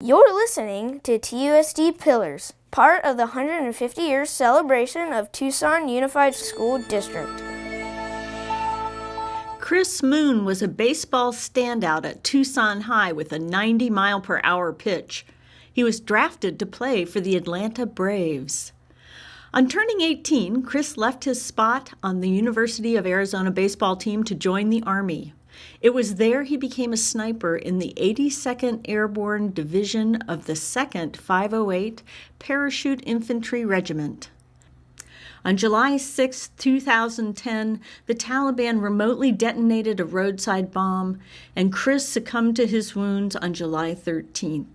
You're listening to TUSD Pillars, part of the 150 years celebration of Tucson Unified School District. Chris Moon was a baseball standout at Tucson High with a 90-mile-per-hour pitch. He was drafted to play for the Atlanta Braves. On turning 18, Chris left his spot on the University of Arizona baseball team to join the Army. It was there he became a sniper in the 82nd Airborne Division of the 2nd 508 Parachute Infantry Regiment. On July 6, 2010, the Taliban remotely detonated a roadside bomb, and Chris succumbed to his wounds on July 13th.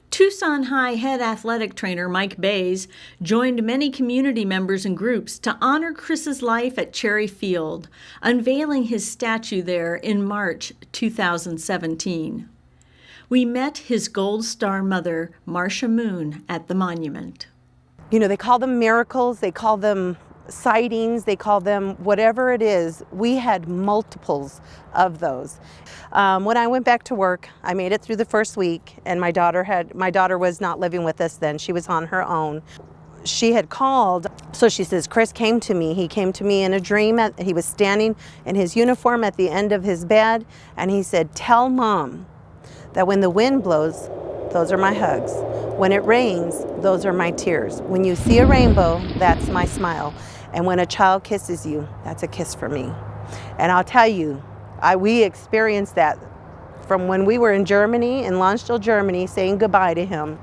Tucson High head athletic trainer Mike Bays joined many community members and groups to honor Chris's life at Cherry Field, unveiling his statue there in March 2017. We met his Gold Star mother, Marsha Moon, at the monument. You know, they call them miracles, they call them sightings, they call them whatever it is. We had multiples of those. When I went back to work, I made it through the first week, and my daughter was not living with us then. She was on her own. She had called, so she says, Chris came to me. He came to me in a dream. He was standing in his uniform at the end of his bed, and he said, "Tell Mom that when the wind blows, those are my hugs. When it rains, those are my tears. When you see a rainbow, that's my smile. And when a child kisses you, that's a kiss for me." And I'll tell you, we experienced that from when we were in Germany, in Landstuhl, Germany, saying goodbye to him.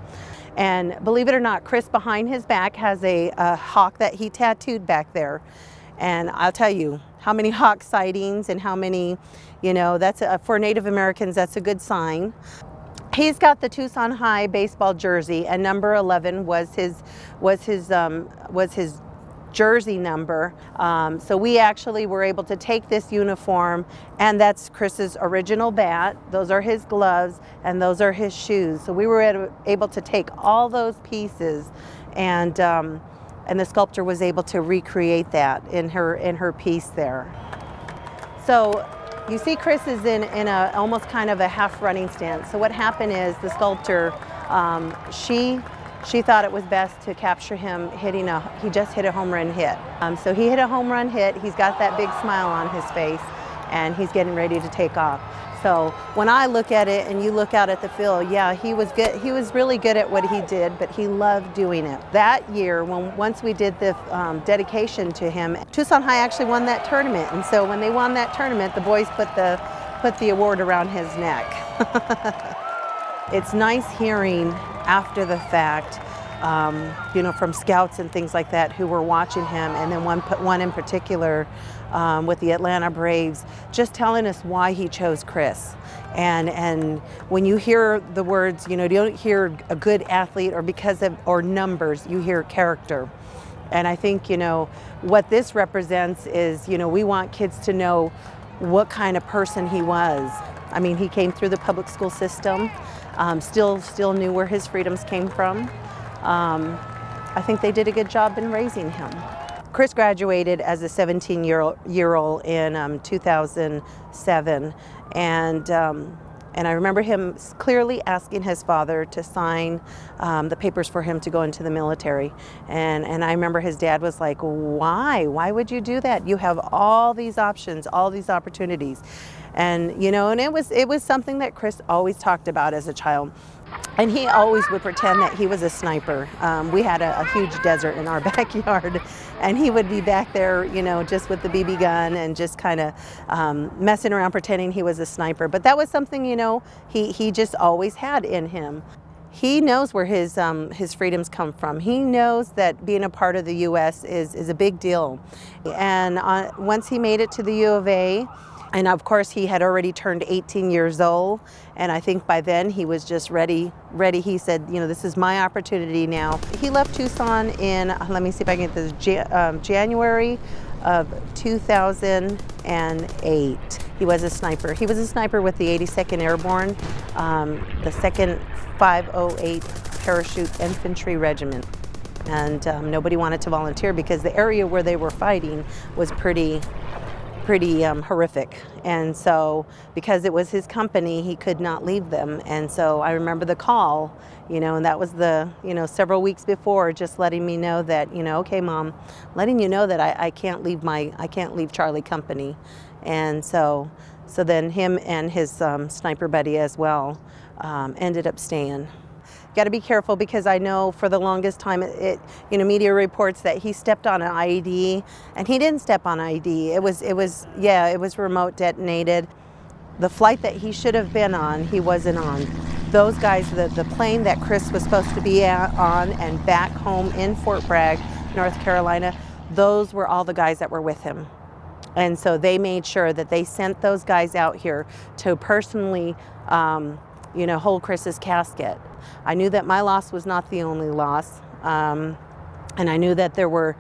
And believe it or not, Chris behind his back has a hawk that he tattooed back there. And I'll tell you, how many hawk sightings and how many, for Native Americans, that's a good sign. He's got the Tucson High baseball jersey, and number 11 was his jersey number. So we actually were able to take this uniform, and that's Chris's original bat. Those are his gloves, and those are his shoes. So we were able to take all those pieces, and the sculptor was able to recreate that in her piece there. So you see Chris is in a almost kind of a half running stance. So what happened is the sculptor, she thought it was best to capture him he just hit a home run hit. So he hit a home run hit, he's got that big smile on his face, and he's getting ready to take off. So when I look at it and you look out at the field, yeah, he was good. He was really good at what he did, but he loved doing it. That year, once we did the dedication to him, Tucson High actually won that tournament. And so when they won that tournament, the boys put the award around his neck. It's nice hearing after the fact, from scouts and things like that who were watching him, and then one in particular with the Atlanta Braves, just telling us why he chose Chris. And when you hear the words, you don't hear a good athlete or numbers, you hear character. And I think, what this represents is, we want kids to know what kind of person he was. I mean, he came through the public school system, still knew where his freedoms came from. I think they did a good job in raising him. Chris graduated as a 17-year-old in 2007, and I remember him clearly asking his father to sign the papers for him to go into the military. And I remember his dad was like, "Why? Why would you do that? You have all these options, all these opportunities." And and it was something that Chris always talked about as a child. And he always would pretend that he was a sniper. We had a huge desert in our backyard, and he would be back there, just with the BB gun and just kind of messing around pretending he was a sniper. But that was something, he just always had in him. He knows where his freedoms come from. He knows that being a part of the U.S. is a big deal. And once he made it to the U of A, and of course, he had already turned 18 years old, and I think by then he was just ready. He said, this is my opportunity now. He left Tucson in, let me see if I can get this, January of 2008. He was a sniper. He was a sniper with the 82nd Airborne, the 2nd 508 Parachute Infantry Regiment. And nobody wanted to volunteer because the area where they were fighting was pretty pretty horrific. And so because it was his company, he could not leave them. And so I remember the call, and that was several weeks before, just letting me know that, okay, Mom, letting you know that I can't leave Charlie company. And so then him and his sniper buddy as well ended up staying. Got to be careful, because I know for the longest time media reports that he stepped on an IED, and he didn't step on IED. It was remote detonated. The flight that he should have been on, he wasn't on. Those guys, the plane that Chris was supposed to be on and back home in Fort Bragg, North Carolina, those were all the guys that were with him. And so they made sure that they sent those guys out here to personally hold Chris's casket. I knew that my loss was not the only loss, and I knew that there were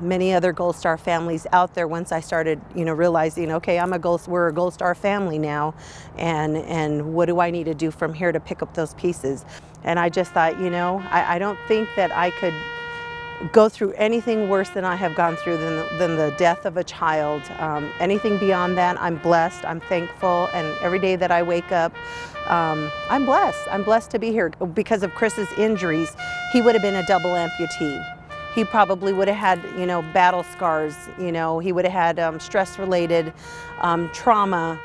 many other Gold Star families out there once I started, realizing, okay, we're a Gold Star family now, and what do I need to do from here to pick up those pieces? And I just thought, I don't think that I could go through anything worse than I have gone through than the death of a child. Anything beyond that, I'm blessed, I'm thankful, and every day that I wake up, I'm blessed. I'm blessed to be here. Because of Chris's injuries, he would have been a double amputee. He probably would have had, battle scars, he would have had stress-related trauma.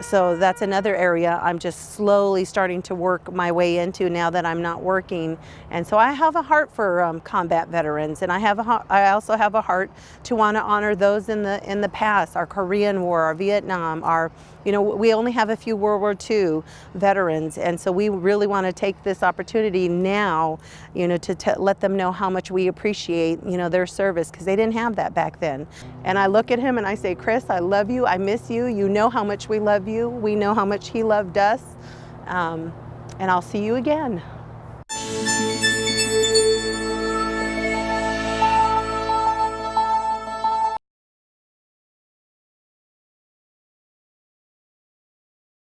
So that's another area I'm just slowly starting to work my way into now that I'm not working. And so I have a heart for combat veterans, and I also have a heart to want to honor those in the past, our Korean War, our Vietnam, we only have a few World War II veterans, and so we really want to take this opportunity now, to let them know how much we appreciate, their service, because they didn't have that back then. And I look at him and I say, Chris, I love you, I miss you, you know how much we love you, we know how much he loved us, and I'll see you again.